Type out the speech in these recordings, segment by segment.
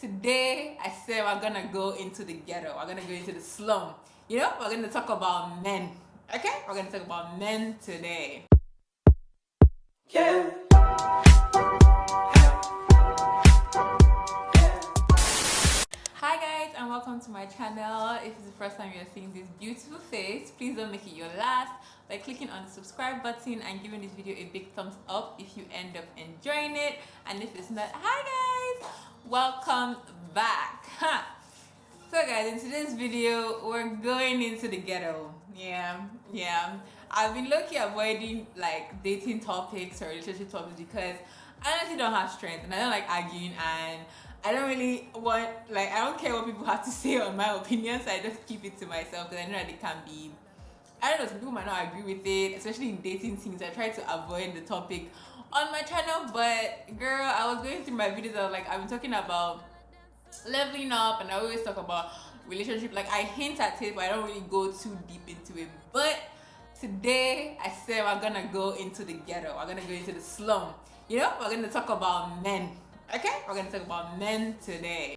Today, I said we're gonna go into the ghetto. We're gonna go into the slum. You know, we're gonna talk about men. Okay? We're gonna talk about men today. Yeah. Hi guys, and welcome to my channel. If it's the first time you're seeing this beautiful face, please don't make it your last by clicking on the subscribe button and giving this video a big thumbs up if you end up enjoying it. And if it's not, hi guys, welcome back. So guys, in today's video we're going into the ghetto. Yeah, I've been low-key avoiding like dating topics or relationship topics because I honestly don't have strength and I don't like arguing, and I don't really want, like, I don't care what people have to say on my opinions. I just keep it to myself because I know that it can be, I don't know, some people might not agree with it, especially in dating things. I try to avoid the topic on my channel, but girl, I was going through my videos, I was like, I've been talking about leveling up and I always talk about relationship. Like, I hint at it, but I don't really go too deep into it. But today, I said we're gonna go into the ghetto. We're gonna go into the slum. You know, we're gonna talk about men. Okay, we're gonna talk about men today.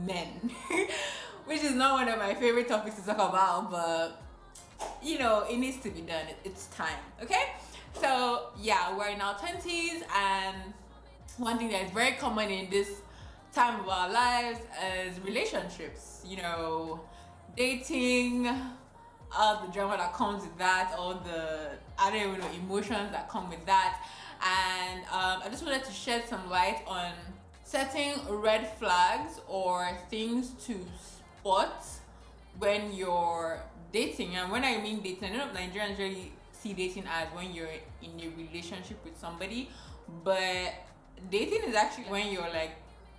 Men. Which is not one of my favorite topics to talk about, but you know, it needs to be done. It's time. Okay, so yeah, we're in our 20s, and one thing that is very common in this time of our lives is relationships. You know, dating, all the drama that comes with that, all the, I don't even know, emotions that come with that. And I just wanted to shed some light on setting red flags or things to spot when you're dating. And when I mean dating, I don't know if Nigerians really see dating as when you're in a relationship with somebody, but dating is actually when you're like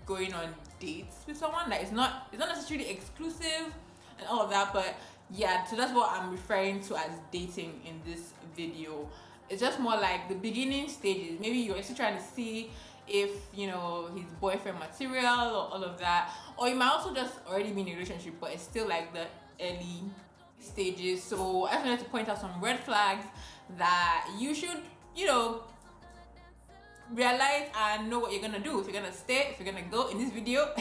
going on dates with someone. Like, it's not necessarily exclusive and all of that, but yeah, so that's what I'm referring to as dating in this video. It's just more like the beginning stages. Maybe you're still trying to see if, you know, his boyfriend material or all of that. Or you might also just already be in a relationship, but it's still like the early stages. So I just wanted to point out some red flags that you should, you know, realize and know what you're gonna do. If you're gonna stay, if you're gonna go in this video,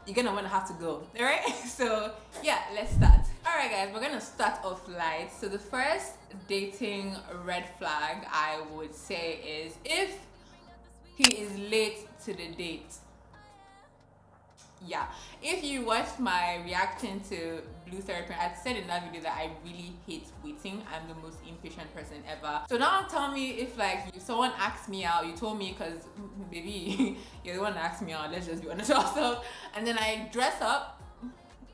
you're gonna wanna have to go. Alright? So yeah, let's start. Alright guys, we're gonna start off light. So the first dating red flag I would say is if he is late to the date. Yeah, if you watched my reacting to Blue Therapy, I said in that video that I really hate waiting. I'm the most impatient person ever. So now tell me, if like if someone asks me out, you told me, because maybe you're the one that asked me out, let's just be honest with ourselves, and then I dress up,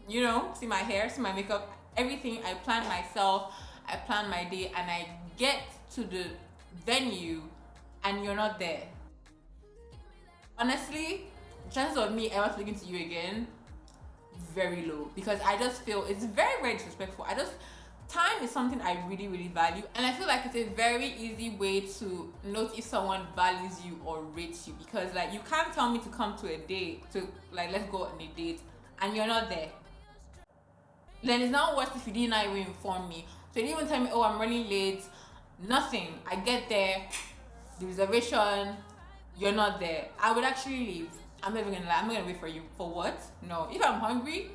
you know, see my hair, see my makeup, everything, I plan myself, I plan my day, and I get to the venue and you're not there. Honestly, chances of me ever speaking to you again, very low, because I just feel it's very, very disrespectful. Time is something I really, really value, and I feel like it's a very easy way to note if someone values you or rates you, because like you can't tell me to come to a date, to like let's go on a date, and you're not there. Then it's not worse if you didn't even inform me. So you didn't even tell me, oh, I'm running late, nothing. I get there, the reservation, you're not there. I would actually leave. I'm not even gonna lie, I'm not gonna wait for you. For what? No. If I'm hungry,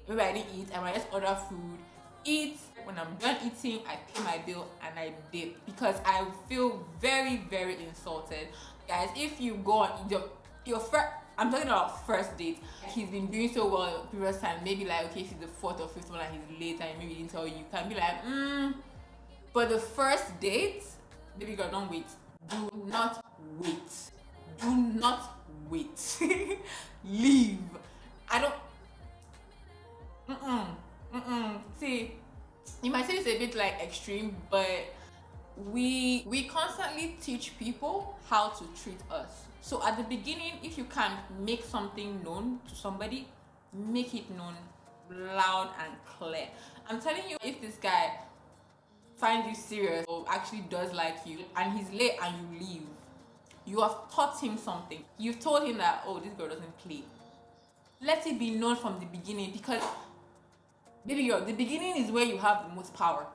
maybe I didn't eat, I might just order food, eat. When I'm done eating, I pay my bill and I dip, because I feel very, very insulted. Guys, if you go on your first, I'm talking about first date, he's been doing so well previous time, maybe like, okay, if he's the fourth or fifth one and he's late and maybe he didn't tell you, you can be like, but the first date, baby girl, don't wait. Do not wait. Do not wait. Leave. I don't. See, you might say it's a bit like extreme, but we constantly teach people how to treat us. So at the beginning, if you can make something known to somebody, make it known loud and clear. I'm telling you, if this guy finds you serious or actually does like you and he's late and you leave, you have taught him something. You've told him that, oh, this girl doesn't play. Let it be known from the beginning, because baby girl, the beginning is where you have the most power.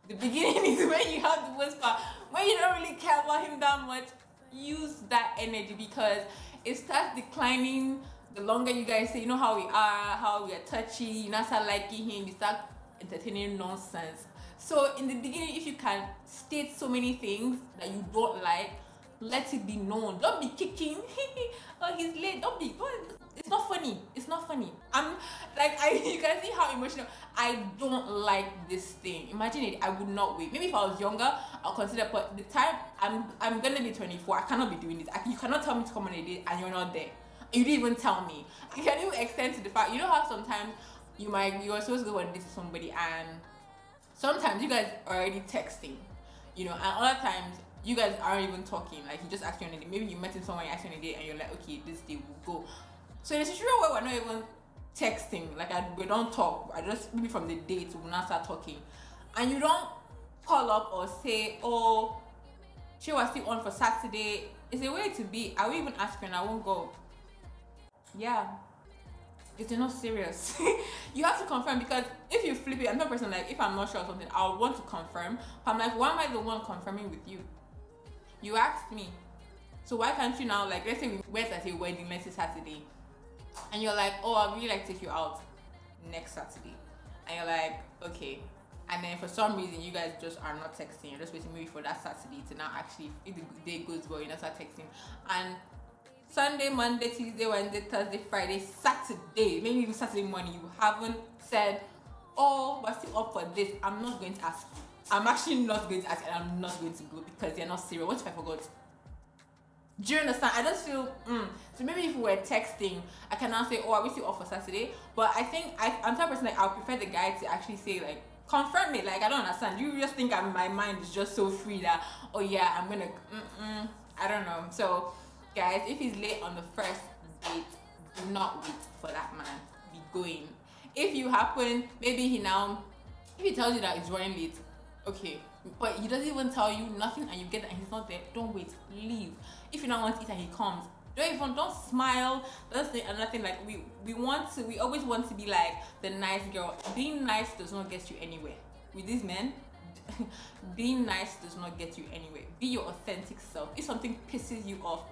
The beginning is where you have the most power. When you don't really care about him that much, use that energy, because it starts declining the longer you guys say, you know how we are, how we are touchy, you now start liking him, you start entertaining nonsense. So in the beginning, if you can state so many things that you don't like, let it be known. Don't be kicking. Oh, he's late. Don't. It's not funny. It's not funny. I'm like, you can see how emotional. I don't like this thing. Imagine it. I would not wait. Maybe if I was younger, I'll consider. But the time I'm gonna be 24. I cannot be doing this. You cannot tell me to come on a date and you're not there. You didn't even tell me. You can even extend to the fact, you know how sometimes you're supposed to go on a date with somebody and sometimes you guys are already texting, you know, and other times you guys aren't even talking. Like, he just asked you on a date. Maybe you met him somewhere, you asked you on a date, and you're like, okay, this day we'll go. So in a situation where we're not even texting, like we don't talk, I just maybe from the date we'll not start talking, and you don't call up or say, oh, she was still on for Saturday. It's a way to be. I will even ask you and I won't go. Yeah. It's not serious. You have to confirm, because if you flip it, I'm not a person like, if I'm not sure of something, I'll want to confirm. But I'm like, why am I the one confirming with you? You asked me. So why can't you now, like, let's say we went at a wedding, let's say Saturday, and you're like, oh, I'd really like to take you out next Saturday. And you're like, okay. And then for some reason, you guys just are not texting. You're just waiting maybe for that Saturday to now actually, if the day goes well, you know, start texting. And Sunday, Monday, Tuesday, Wednesday, Thursday, Friday, Saturday, maybe even Saturday morning, you haven't said, oh, we're still up for this. I'm not going to ask you. I'm actually not going to ask you, and I'm not going to go because you're not serious. What if I forgot? Do you understand? I just feel, so maybe if we were texting, I can now say, oh, are we still up for Saturday? But I think I'm the type of person, like, I'll prefer the guy to actually say, like, confirm it. Like, I don't understand. You just think my mind is just so free that, oh yeah, I'm gonna, I don't know. So, guys, if he's late on the first date, do not wait for that man. Be going. If you happen, maybe if he tells you that he's running late, okay, but he doesn't even tell you nothing and you get that and he's not there, don't wait, leave. If you don't want to eat and he comes, don't smile. That's another thing. Like, we always want to be like the nice girl. Being nice does not get you anywhere. With these men, being nice does not get you anywhere. Be your authentic self. If something pisses you off,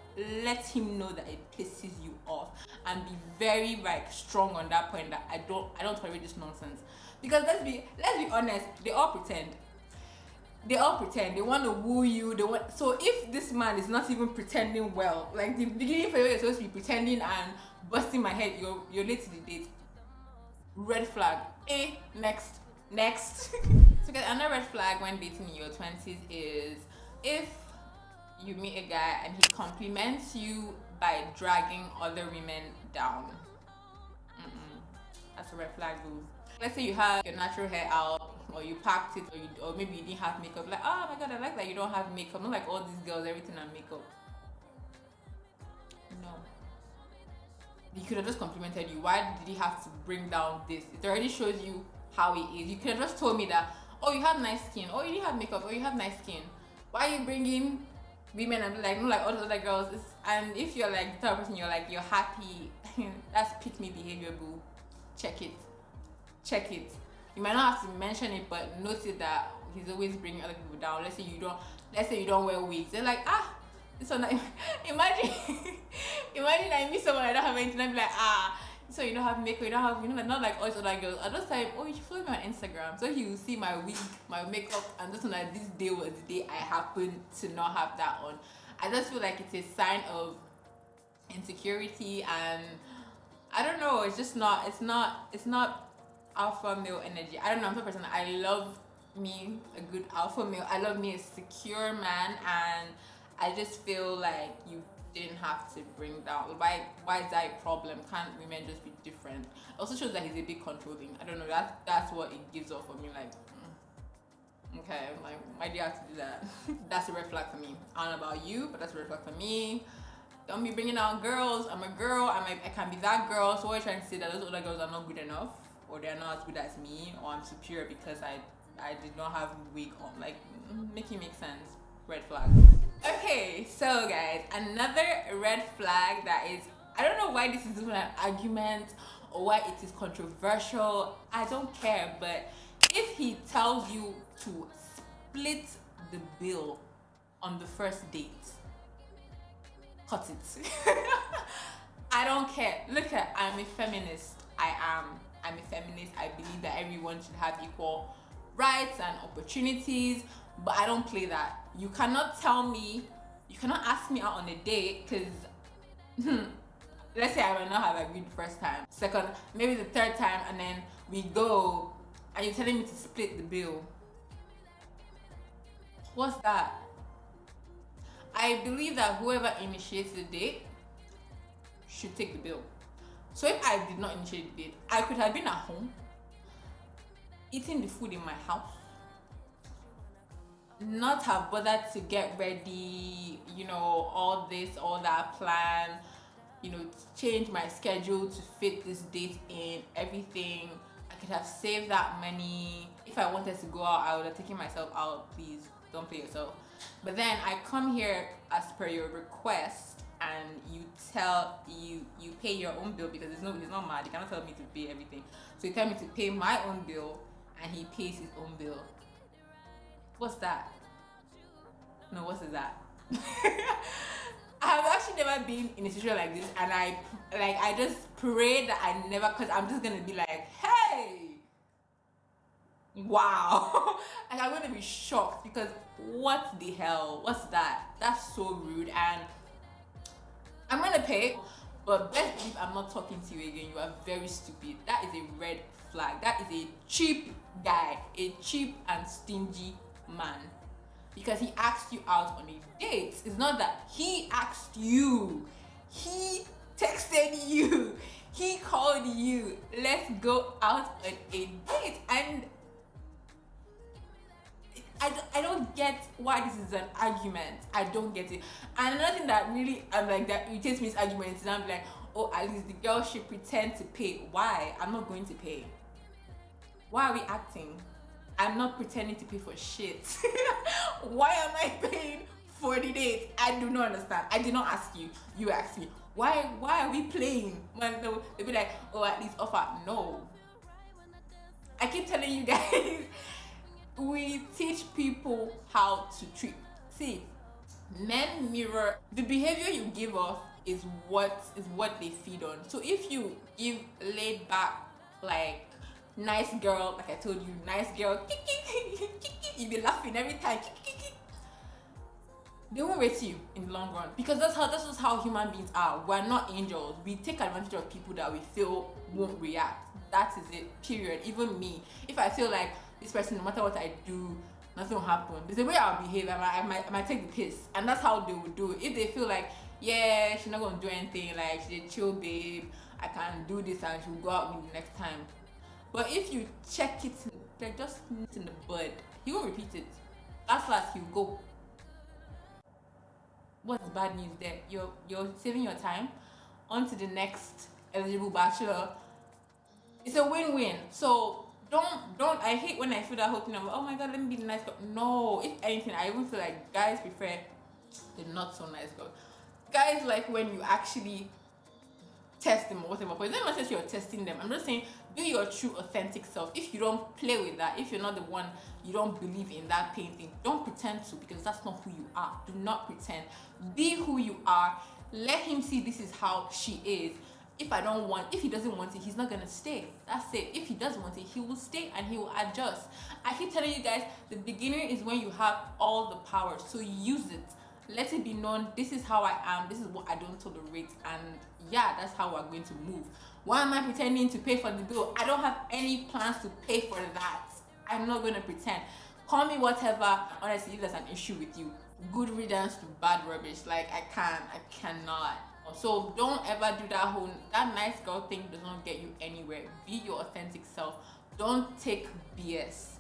let him know that it pisses you off, and be very, like, strong on that point that I don't tolerate this nonsense. Because let's be honest, they all pretend. They want to woo you. So if this man is not even pretending well, like the beginning for you, you're supposed to be pretending and busting my head, you're late to the date. Red flag. Next. So guys, another red flag when dating in your 20s is if you meet a guy and he compliments you by dragging other women down. That's a red flag, boo. Let's say you have your natural hair out, or you packed it, or maybe you didn't have makeup. Like, oh my god, I like that you don't have makeup. Not like all these girls, everything on makeup. No. He could have just complimented you. Why did he have to bring down this? It already shows you how he is. You could have just told me that, oh, you have nice skin, oh, you didn't have makeup, oh, you have nice skin. Why are you bringing women and like, not like all the other girls? And if you're like the type of person, you're like, you're happy, that's pick me behavior, boo. Check it. You might not have to mention it, but notice that he's always bringing other people down. Let's say you don't wear wigs. They're like, this one. Imagine I meet someone I don't have anything. I'd be like, so you don't have makeup, you don't have, not like all these other girls. I just like, oh, you should follow me on Instagram, so he will see my wig, my makeup, and just like this day was the day I happened to not have that on. I just feel like it's a sign of insecurity, and I don't know. It's just not. It's not alpha male energy. I don't know. I'm the person. I love me a good alpha male. I love me a secure man, and I just feel like you didn't have to bring down. Why is that a problem? Can't women just be different? It also shows that he's a bit controlling. I don't know. That's what it gives off for me. Like, okay, like, why do you have to do that? That's a red flag for me. I don't know about you, but that's a red flag for me. Don't be bringing out girls. I'm a girl. I can be that girl. So what are you trying to say, that those other girls are not good enough, or they're not as good as me, or I'm superior because I did not have wig on? Like, make it make sense. Red flag. Okay, so guys, another red flag that is, I don't know why this is even an argument or why it is controversial. I don't care, but if he tells you to split the bill on the first date, cut it. I don't care. Look at, I'm a feminist. I'm a feminist. I believe that everyone should have equal rights and opportunities, but I don't play that. You cannot tell me, you cannot ask me out on a date because let's say I might not have agreed the first time, second, maybe the third time, and then we go and you're telling me to split the bill. What's that? I believe that whoever initiates the date should take the bill. So if I did not initiate the date, I could have been at home eating the food in my house, not have bothered to get ready, you know, all this, all that, plan, you know, change my schedule to fit this date in, everything. I could have saved that money. If I wanted to go out, I would have taken myself out. Please don't play yourself. But then I come here as per your request, and you pay your own bill, because he's not mad. You cannot tell me to pay everything. So you tell me to pay my own bill, and he pays his own bill. What's that? No, what's that? I have actually never been in a situation like this, and I just pray that I never, because I'm just gonna be like, hey, wow. Like, I'm gonna be shocked, because what the hell? What's that? That's so rude. And I'm gonna pay, but best believe I'm not talking to you again. You are very stupid. That is a red flag. That is a cheap guy, a cheap and stingy man, because he asked you out on a date. It's not that he asked you, he texted you, he called you, let's go out on a date. And I don't get why this is an argument. I don't get it. And another thing that really that irritates me is arguments. And I'm like, oh, at least the girl should pretend to pay. Why? I'm not going to pay. Why are we acting? I'm not pretending to pay for shit. Why am I paying for the date? I do not understand. I did not ask you. You asked me. Why are we playing? When they'll be like, oh, at least offer. No. I keep telling you guys, we teach people how to treat. See, men mirror the behavior you give off is what they feed on. So if you give laid back, like, nice girl, like I told you, nice girl, you be laughing every time, they won't rate you in the long run, because that's just how human beings are. We're not angels. We take advantage of people that we feel won't react. That is it, period. Even me, if I feel like this person, no matter what I do, nothing will happen, there's the way I'll behave. I might take the piss, and that's how they will do it. If they feel like, yeah, she's not gonna do anything, like, she's a chill babe, I can do this and she'll go out with me the next time. But if you check it, like, just in the bud, he won't repeat it. Last he'll go. What's bad news there? You're saving your time. On to the next eligible bachelor. It's a win-win. So don't. I hate when I feel that whole thing. I'm like, oh my god, let me be the nice girl. No, if anything, I even feel like guys prefer the not so nice girl. Guys like when you actually test them or whatever, but it's not necessarily you're testing them. I'm just saying, be your true authentic self. If you don't play with that, if you're not the one, you don't believe in that painting, don't pretend to, because that's not who you are. Do not pretend. Be who you are. Let him see this is how she is. If he doesn't want it, he's not gonna stay. That's it. If he does want it, he will stay and he will adjust. I keep telling you guys, the beginning is when you have all the power, so use it. Let it be known, this is how I am, this is what I don't tolerate, and yeah, that's how we're going to move. Why am I pretending to pay for the bill? I don't have any plans to pay for that. I'm not going to pretend. Call me whatever. Honestly, if there's an issue with you, good riddance to bad rubbish. Like, I cannot. So don't ever do that nice girl thing. Does not get you anywhere. Be your authentic self. Don't take BS.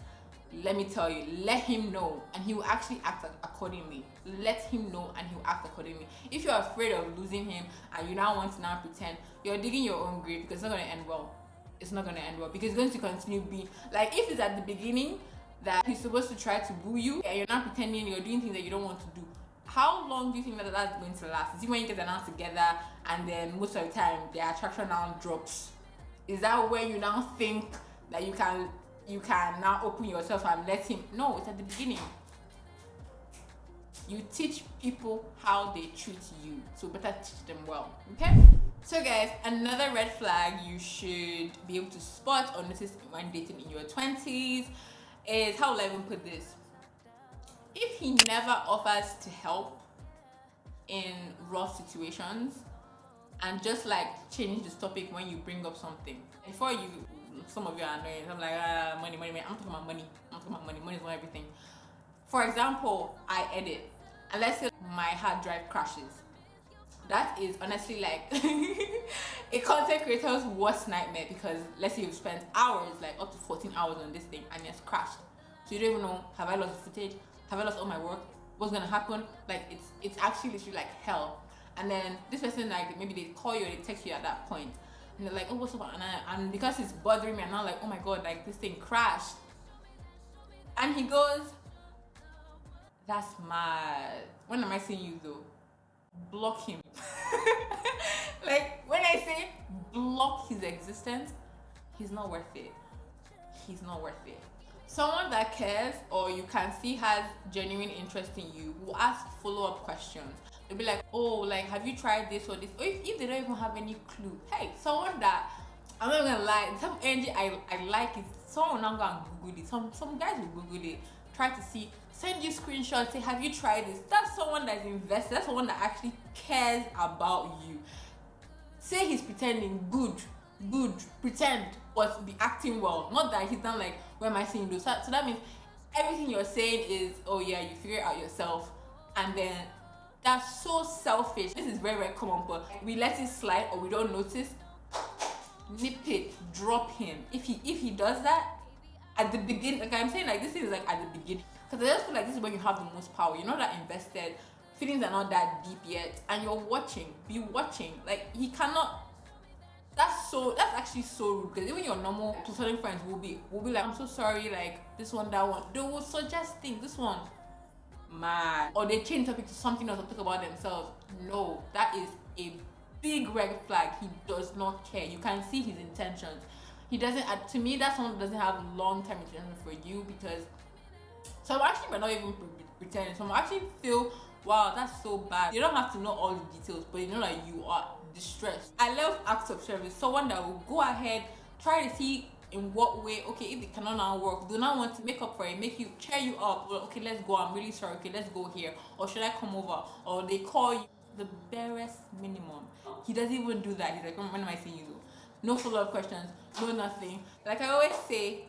Let me tell you, let him know and he will actually act accordingly. Let him know and he will act accordingly. If you're afraid of losing him and you now want to now pretend, you're digging your own grave, because it's not going to end well. It's not going to end well, because it's going to continue being like, if it's at the beginning that he's supposed to try to boo you and you're not pretending, you're doing things that you don't want to do. How long do you think that that's going to last? Is it when you guys are now together and then most of the time their attraction now drops? Is that where you now think that you can now open yourself and let him? No, it's at the beginning. You teach people how they treat you, so better teach them well. Okay? So guys, another red flag you should be able to spot or notice when dating in your 20s is, how will I even put this? If he never offers to help in rough situations and just like change the topic when you bring up something. Before you, some of you are annoying. I'm like, money, money, money. I'm talking about money. I'm talking about money. Money is not everything. For example, I edit, and let's say my hard drive crashes. That is honestly like a content creator's worst nightmare, because let's say you've spent hours, like up to 14 hours on this thing, and it's crashed. So you don't even know, have I lost the footage? Have I lost all my work? What's gonna happen? Like it's actually literally like hell. And then this person, like maybe they call you or they text you at that point, and they're like, oh, what's up? And because it's bothering me, and I'm like, oh my god, like this thing crashed. And he goes, that's mad. When am I seeing you though? Block him. Like when I say block his existence, he's not worth it. He's not worth it. Someone that cares or you can see has genuine interest in you will ask follow-up questions. They'll be like, oh, like have you tried this or this? Or if they don't even have any clue. Hey, someone that, I'm not gonna lie, the type of energy I like is someone will not go and Google it. Some guys will Google it, try to see, send you screenshots, say, have you tried this? That's someone that's invested. That's someone that actually cares about you. Say he's pretending, good, pretend, but be acting well. Not that he's not like, where am I seeing this? So that means everything you're saying is, oh yeah, you figure it out yourself. And then that's so selfish. This is very, very common, but we let it slide or we don't notice. Nip it, drop him. If he does that at the beginning, like I'm saying, like this is like at the beginning, because I just feel like this is when you have the most power. You're not that invested, feelings are not that deep yet, and you're watching. Be watching. Like he cannot. That's actually so rude, because even your normal platonic friends will be like, I'm so sorry, like this one, that one. They will suggest things. This one, man, or they change topic to something else or talk about themselves. No, that is a big red flag. He does not care. You can see his intentions. He doesn't. To me, that's someone who doesn't have long-term intentions for you, because some actually might not even pretend. Some actually feel, wow, that's so bad. You don't have to know all the details, but you know that you are distressed. I love acts of service. Someone that will go ahead, try to see in what way, okay, if it cannot now work, do not want to make up for it, make you, cheer you up. Well, okay, let's go, I'm really sorry, okay, let's go here, or should I come over? Or they call you, the barest minimum. He doesn't even do that. He's like, when am I seeing you though? No follow-up questions, no nothing. Like I always say,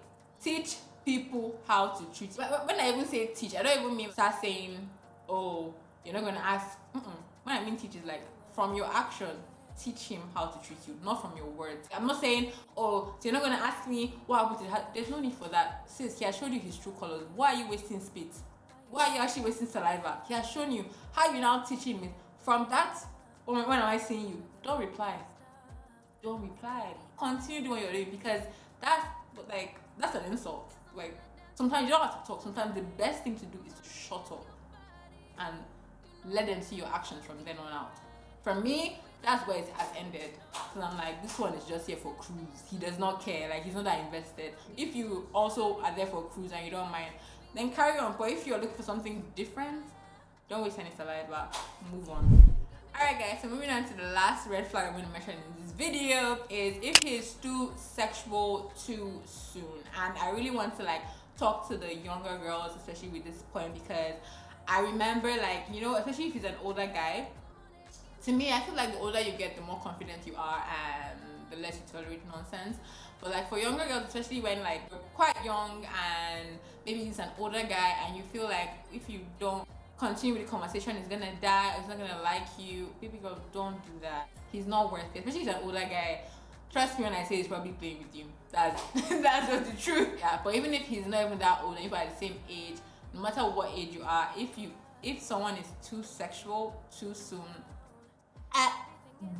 teach people how to treat you. When I even say teach, I don't even mean start saying, oh, you're not gonna ask. When I mean teach is like from your action, teach him how to treat you, not from your words. I'm not saying, oh, so you're not gonna ask me what happened to her. There's no need for that. Sis, he has showed you his true colors. Why are you wasting spit? Why are you actually wasting saliva? He has shown you. How you now teaching me? From that, when am I seeing you? Don't reply. Don't reply. Continue doing what you're doing, because that's an insult. Like sometimes you don't have to talk. Sometimes the best thing to do is to shut up and let them see your actions from then on out. For me, that's where it has ended. Because I'm like, this one is just here for cruise. He does not care. Like he's not that invested. If you also are there for cruise and you don't mind, then carry on. But if you're looking for something different, don't waste any saliva. Move on. Alright guys, so moving on to the last red flag I'm going to mention in this video is if he's too sexual too soon. And I really want to like talk to the younger girls, especially with this point, because I remember, like, you know, especially if he's an older guy, to me, I feel like the older you get, the more confident you are and the less you tolerate nonsense. But like for younger girls, especially when like you're quite young and maybe he's an older guy and you feel like if you don't continue with the conversation, he's gonna die, or he's not gonna like you. Baby girl, don't do that. He's not worth it. Especially if he's an older guy. Trust me when I say he's probably playing with you. That's just the truth. Yeah, but even if he's not even that old and you're at the same age, no matter what age you are, if someone is too sexual too soon, at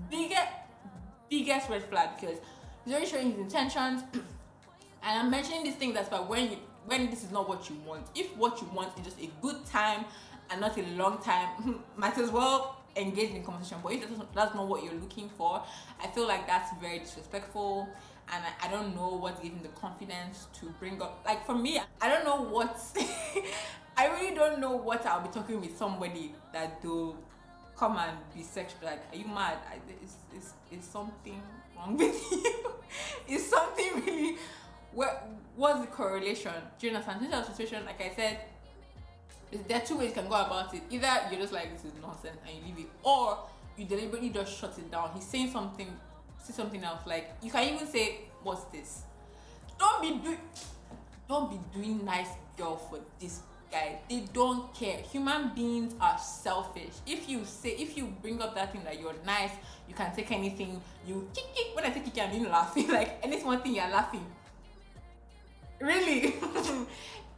biggest red flag, because he's already showing his intentions. And I'm mentioning these things that's about when this is not what you want. If what you want is just a good time and not a long time, might as well engage in conversation. But if that's not what you're looking for, I feel like that's very disrespectful, and I don't know what's giving the confidence to bring up. Like for me, I don't know what I really don't know what I'll be talking with somebody that they'll come and be sexual. Like, are you mad? Is something wrong with you? Is something really? What's the correlation? Do you understand? This situation, like I said, there are two ways you can go about it. Either you're just like, this is nonsense, and you leave it, or you deliberately just shut it down. He's saying something, say something else. Like, you can even say, what's this? Don't be doing nice girl for this guy. They don't care. Human beings are selfish. If you bring up that thing that you're nice, you can take anything, you kick. When I say kick, I mean laughing. Like, any small thing, you're laughing. Really?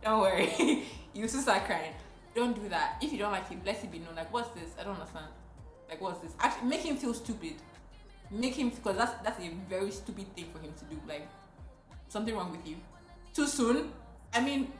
Don't worry. You still start crying. Don't do that. If you don't like it, let it be known. Like, what's this? I don't understand. Like, what's this? Actually, make him feel stupid. Make him, because that's a very stupid thing for him to do. Like, something wrong with you. Too soon? I mean,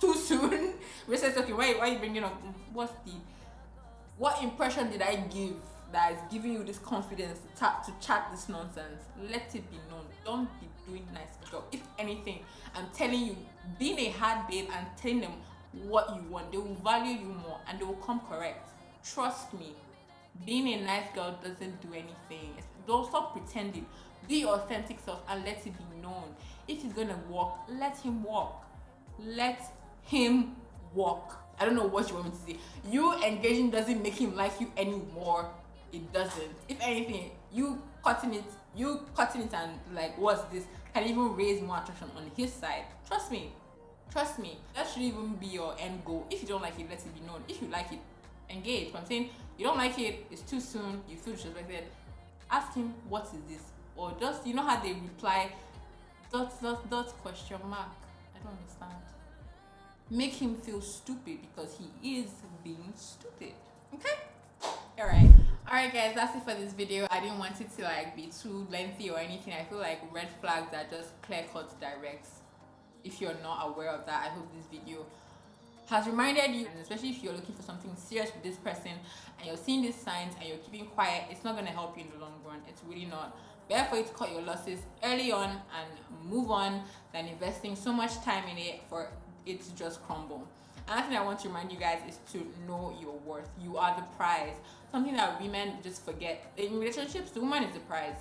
too soon? We said, okay, why are you bringing up? What impression did I give that is giving you this confidence to chat this nonsense? Let it be known. Don't be doing nice job. If anything, I'm telling you, being a hard babe and telling them what you want, they will value you more and they will come correct. Trust me. Being a nice girl doesn't do anything. Don't stop pretending. Be your authentic self and let it be known. If he's gonna walk, let him walk. Let him walk. I don't know what you want me to say. You engaging doesn't make him like you anymore. It doesn't. If anything, you cutting it and like, what's this, can even raise more attraction on his side. Trust me. That should even be your end goal. If you don't like it, let it be known. If you like it, engage. But I'm saying you don't like it, it's too soon, you feel disrespected, ask him, what is this? Or just, you know how they reply, ... question mark. I don't understand. Make him feel stupid because he is being stupid. Okay? Alright guys, that's it for this video. I didn't want it to like be too lengthy or anything. I feel like red flags are just clear-cut directs. If you're not aware of that, I hope this video has reminded you, and especially if you're looking for something serious with this person and you're seeing these signs and you're keeping quiet, it's not going to help you in the long run. It's really not. Better for you to cut your losses early on and move on than investing so much time in it for it to just crumble. Another thing I want to remind you guys is to know your worth. You are the prize. Something that women just forget. In relationships, the woman is the prize.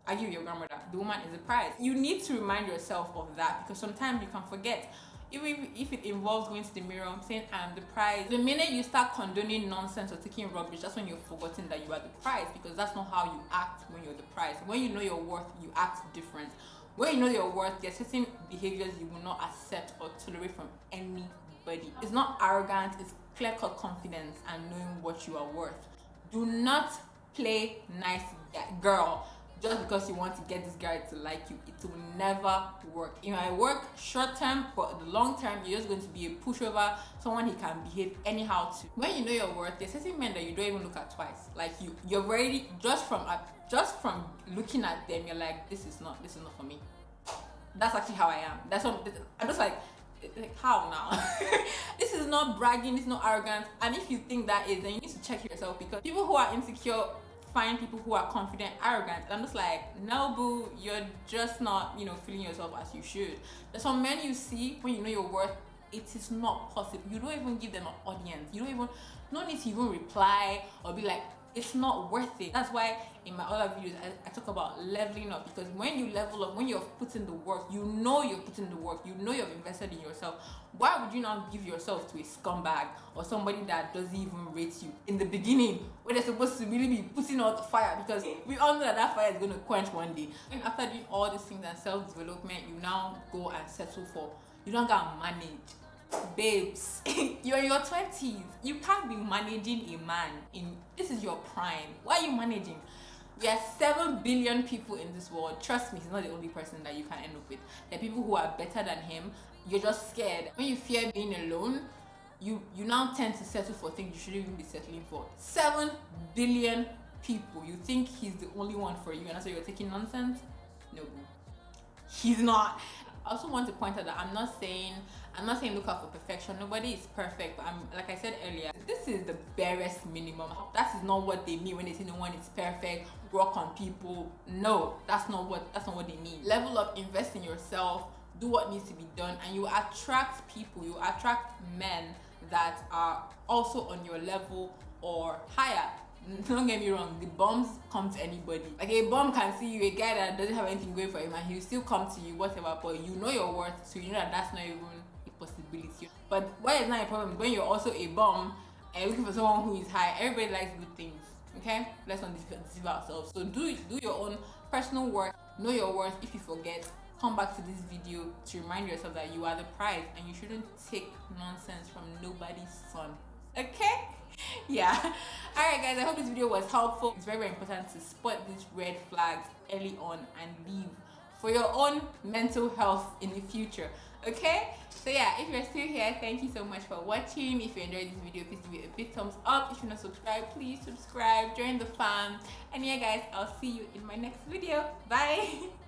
I give your grandmother, the woman is the prize. You need to remind yourself of that because sometimes you can forget. Even if it involves going to the mirror, I'm saying I'm the prize. The minute you start condoning nonsense or taking rubbish, that's when you're forgetting that you are the prize, because that's not how you act when you're the prize. When you know your worth, you act different. When you know your worth, there are certain behaviors you will not accept or tolerate from anybody. It's not arrogant, it's clear-cut confidence and knowing what you are worth. Do not play nice girl just because you want to get this guy to like you. It will never work. It might work short term, but the long term, you're just going to be a pushover, someone he can behave anyhow to. When you know your worth, there's certain men that you don't even look at twice. Like you're already just from looking at them, you're like, this is not for me. That's actually how I am. That's what I'm just like how now? This is not bragging, it's not arrogant. And if you think that is, then you need to check yourself, because people who are insecure find people who are confident arrogant. And I'm just like, no boo, you're just not, feeling yourself as you should. There's some men you see, when you know your worth, it is not possible. You don't even give them an audience. No need to even reply or be like, it's not worth it. That's why in my other videos I talk about leveling up, because when you level up, when you're putting the work, you've invested in yourself. Why would you not give yourself to a scumbag or somebody that doesn't even rate you in the beginning, when they're supposed to really be putting out the fire? Because we all know that fire is going to quench one day. And after doing all these things and self-development, you now go and settle for, you don't gotta manage. Babes, you're in your 20s. You can't be managing a man this is your prime. Why are you managing? We are 7 billion people in this world. Trust me, he's not the only person that you can end up with. There are people who are better than him. You're just scared. When you fear being alone, you now tend to settle for things you shouldn't even be settling for. 7 billion people. You think he's the only one for you, and that's why you're taking nonsense? No, he's not. I also want to point out that I'm not saying look out for perfection. Nobody is perfect, but like I said earlier, this is the barest minimum. That is not what they mean when they say no one is perfect, work on people. No, that's not what they mean. Level up, invest in yourself, do what needs to be done, and you attract people, you attract men that are also on your level or higher. Don't get me wrong, the bums come to anybody. Like a bum can see you, a guy that doesn't have anything going for him, and he'll still come to you, whatever, but you know your worth, so you know that that's not even a possibility. But why is not a problem when you're also a bum and looking for someone who is high? Everybody likes good things, okay? Let's not deceive ourselves. So do your own personal work, know your worth. If you forget, come back to this video to remind yourself that you are the prize and you shouldn't take nonsense from nobody's son, okay? Yeah. All right guys, I hope this video was helpful. It's very, very important to spot these red flags early on and leave for your own mental health in the future, okay? So yeah, if you're still here, thank you so much for watching. If you enjoyed this video, please give it a big thumbs up. If you're not subscribed, please subscribe, join the fam. And yeah guys, I'll see you in my next video. Bye.